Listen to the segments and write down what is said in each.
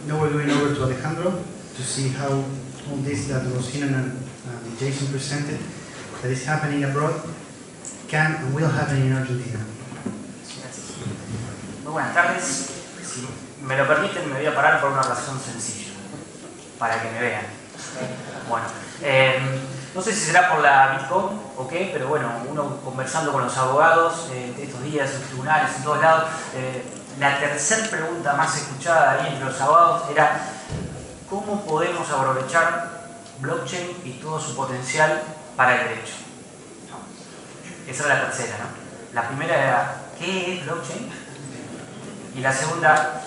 now we're going over to Alejandro to see how all this that Rosina and Jason presented, that is happening abroad, can and will happen in Argentina. Muy buenas tardes. Si me lo permiten, me voy a parar por una razón sencilla, para que me vean. Bueno, no sé si será por la Bitcoin o qué, pero bueno, uno conversando con los abogados estos días en tribunales, en todos lados, la tercera pregunta más escuchada ahí entre los abogados era ¿cómo podemos aprovechar blockchain y todo su potencial para el derecho? ¿No? Esa era la tercera, ¿no? La primera era ¿qué es blockchain? Y la segunda,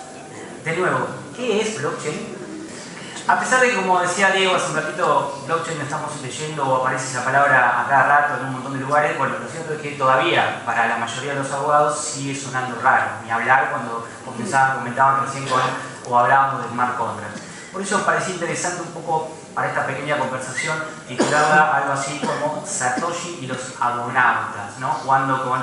de nuevo, ¿qué es blockchain? A pesar de que, como decía Diego hace un ratito, blockchain estamos leyendo o aparece esa palabra a cada rato en un montón de lugares, bueno, lo cierto es que todavía para la mayoría de los abogados sigue sonando raro, ni hablar cuando comentaban recién o hablábamos de smart contracts. Por eso parecía interesante un poco para esta pequeña conversación titularla algo así como Satoshi y los argonautas, ¿no? Jugando con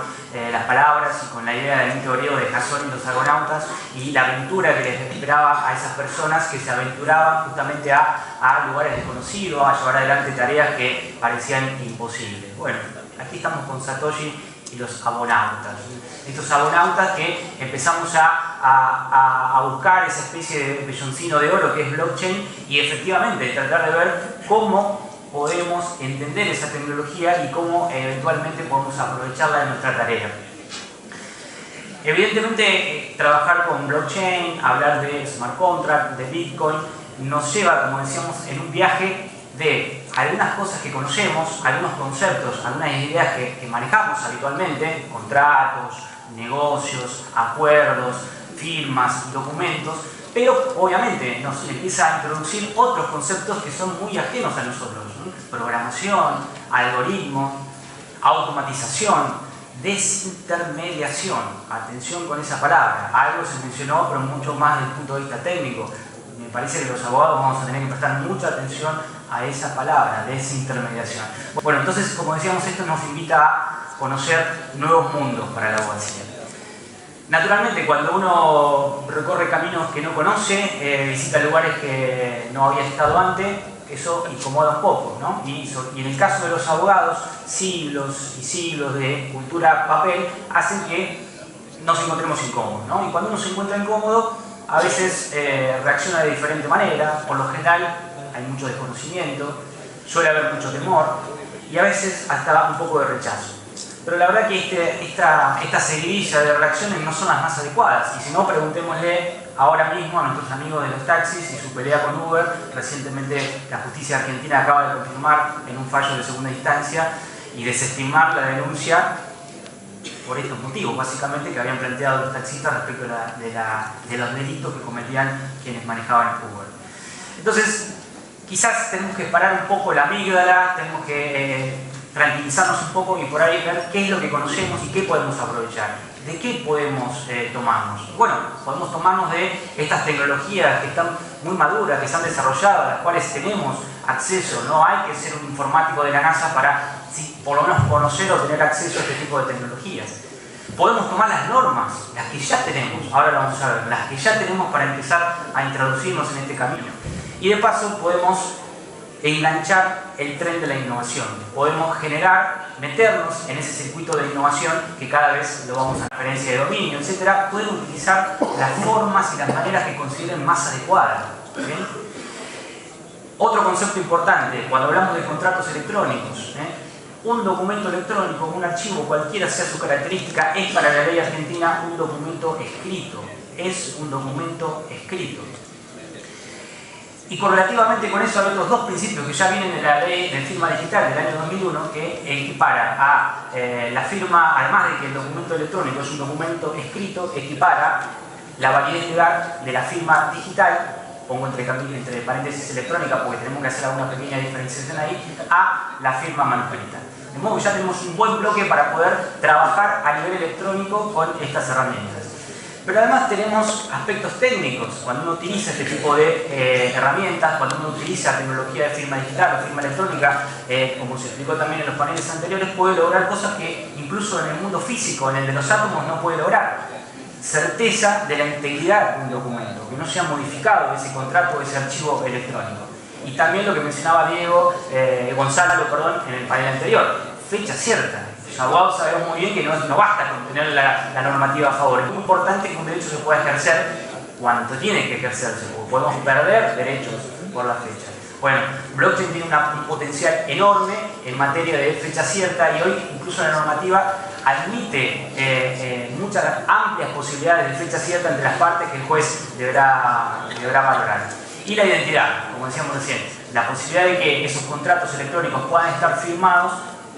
las palabras y con la idea del mito griego de Jasón y los argonautas y la aventura que les esperaba a esas personas que se aventuraban justamente a lugares desconocidos, a llevar adelante tareas que parecían imposibles. Bueno, aquí estamos con Satoshi y los abonautas. Estos abonautas que empezamos a buscar esa especie de belloncino de oro que es blockchain y efectivamente tratar de ver cómo podemos entender esa tecnología y cómo eventualmente podemos aprovecharla en nuestra tarea. Evidentemente, trabajar con blockchain, hablar de smart contract, de Bitcoin, nos lleva, como decíamos, en un viaje de algunas cosas que conocemos, algunos conceptos, algunas ideas que manejamos habitualmente, contratos, negocios, acuerdos, firmas, documentos, pero obviamente nos empieza a introducir otros conceptos que son muy ajenos a nosotros, ¿no? Programación, algoritmo, automatización, desintermediación. Atención con esa palabra, algo se mencionó, pero mucho más desde el punto de vista técnico. Me parece que los abogados vamos a tener que prestar mucha atención a esa palabra, desintermediación. Bueno, entonces, como decíamos, esto nos invita a conocer nuevos mundos para la abogacía. Naturalmente, cuando uno recorre caminos que no conoce, visita lugares que no había estado antes, eso incomoda un poco, ¿no? Y en el caso de los abogados, siglos y siglos de cultura papel hacen que nos encontremos incómodos, ¿no? Y cuando uno se encuentra incómodo, a veces reacciona de diferente manera. Por lo general hay mucho desconocimiento, suele haber mucho temor y a veces hasta un poco de rechazo. Pero la verdad que esta seguidilla de reacciones no son las más adecuadas, y si no, preguntémosle ahora mismo a nuestros amigos de los taxis y su pelea con Uber. Recientemente la justicia argentina acaba de confirmar en un fallo de segunda instancia y desestimar la denuncia por estos motivos, básicamente, que habían planteado los taxistas respecto de los delitos que cometían quienes manejaban Uber. Entonces, quizás tenemos que parar un poco la amígdala, tenemos que tranquilizarnos un poco y por ahí ver qué es lo que conocemos y qué podemos aprovechar. ¿De qué podemos tomarnos? Bueno, podemos tomarnos de estas tecnologías que están muy maduras, que se han desarrollado, a las cuales tenemos acceso. No hay que ser un informático de la NASA para por lo menos conocer o tener acceso a este tipo de tecnologías. Podemos tomar las normas, las que ya tenemos, ahora lo vamos a ver, las que ya tenemos para empezar a introducirnos en este camino. Y de paso podemos enganchar el tren de la innovación. Podemos meternos en ese circuito de innovación que cada vez lo vamos a referencia de dominio, etc. Pueden utilizar las formas y las maneras que consideren más adecuadas. ¿Okay? Otro concepto importante, cuando hablamos de contratos electrónicos, un documento electrónico, un archivo, cualquiera sea su característica, es para la ley argentina un documento escrito. Es un documento escrito. Y correlativamente con eso hay otros dos principios que ya vienen de la ley de firma digital del año 2001 que equipara a la firma, además de que el documento electrónico es un documento escrito, equipara la validez legal de la firma digital, pongo entre paréntesis electrónica porque tenemos que hacer alguna pequeña diferenciación ahí, a la firma manuscrita. De modo que ya tenemos un buen bloque para poder trabajar a nivel electrónico con estas herramientas. Pero además tenemos aspectos técnicos. Cuando uno utiliza este tipo de herramientas, cuando uno utiliza tecnología de firma digital o firma electrónica, como se explicó también en los paneles anteriores, puede lograr cosas que incluso en el mundo físico, en el de los átomos, no puede lograr. certeza de la integridad de un documento, que no sea modificado ese contrato o ese archivo electrónico. Y también lo que mencionaba Gonzalo, en el panel anterior, fecha cierta. Los abogados sabemos muy bien que no basta con tener la normativa a favor. Es muy importante que un derecho se pueda ejercer cuando tiene que ejercerse, porque podemos perder derechos por la fecha. Bueno, blockchain tiene un potencial enorme en materia de fecha cierta y hoy incluso la normativa admite muchas amplias posibilidades de fecha cierta entre las partes que el juez deberá valorar. Y la identidad, como decíamos recién, la posibilidad de que esos contratos electrónicos puedan estar firmados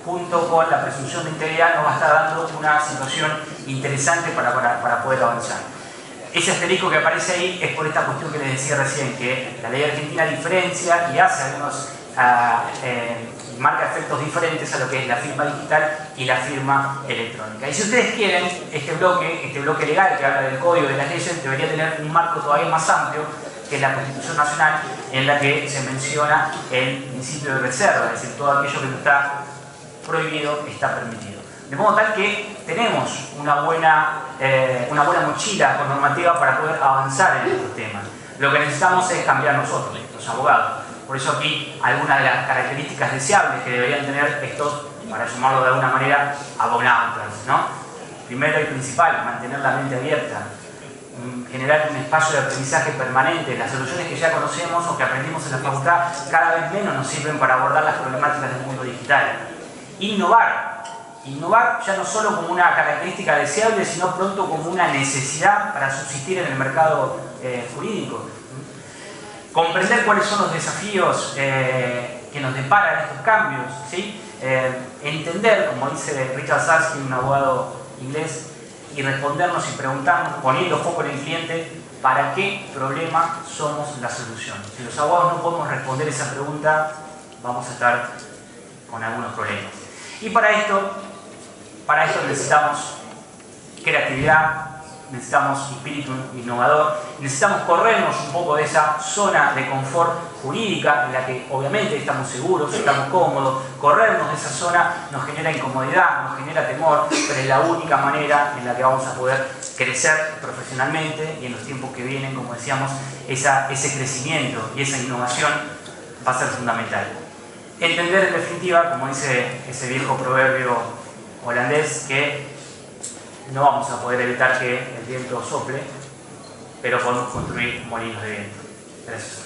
junto con la presunción de integridad nos va a estar dando una situación interesante para poder avanzar. Ese asterisco que aparece ahí es por esta cuestión que les decía recién, que la ley argentina diferencia y hace algunos marca efectos diferentes a lo que es la firma digital y la firma electrónica. Y si ustedes quieren, este bloque legal que habla del código de las leyes debería tener un marco todavía más amplio, que es la Constitución Nacional, en la que se menciona el principio de reserva, es decir, todo aquello que no está prohibido está permitido. De modo tal que tenemos una buena mochila con normativa para poder avanzar en estos temas. Lo que necesitamos es cambiar nosotros, los abogados. Por eso aquí algunas de las características deseables que deberían tener estos, para llamarlo de alguna manera, abogados, ¿no? Primero y principal, mantener la mente abierta, generar un espacio de aprendizaje permanente. Las soluciones que ya conocemos o que aprendimos en la facultad cada vez menos nos sirven para abordar las problemáticas del mundo digital. Innovar ya no solo como una característica deseable, sino pronto como una necesidad para subsistir en el mercado jurídico. Comprender cuáles son los desafíos que nos deparan estos cambios, ¿sí? Entender, como dice Richard Sarsky, un abogado inglés, y respondernos y preguntarnos, poniendo foco en el cliente, ¿para qué problema somos la solución? Si los abogados no podemos responder esa pregunta, vamos a estar con algunos problemas. Y para esto necesitamos creatividad, necesitamos espíritu innovador, necesitamos corrernos un poco de esa zona de confort jurídica en la que obviamente estamos seguros, estamos cómodos. Corrernos de esa zona nos genera incomodidad, nos genera temor, pero es la única manera en la que vamos a poder crecer profesionalmente y en los tiempos que vienen, como decíamos, ese crecimiento y esa innovación va a ser fundamental. Entender en definitiva, como dice ese viejo proverbio holandés, que no vamos a poder evitar que el viento sople, pero podemos construir molinos de viento. Gracias.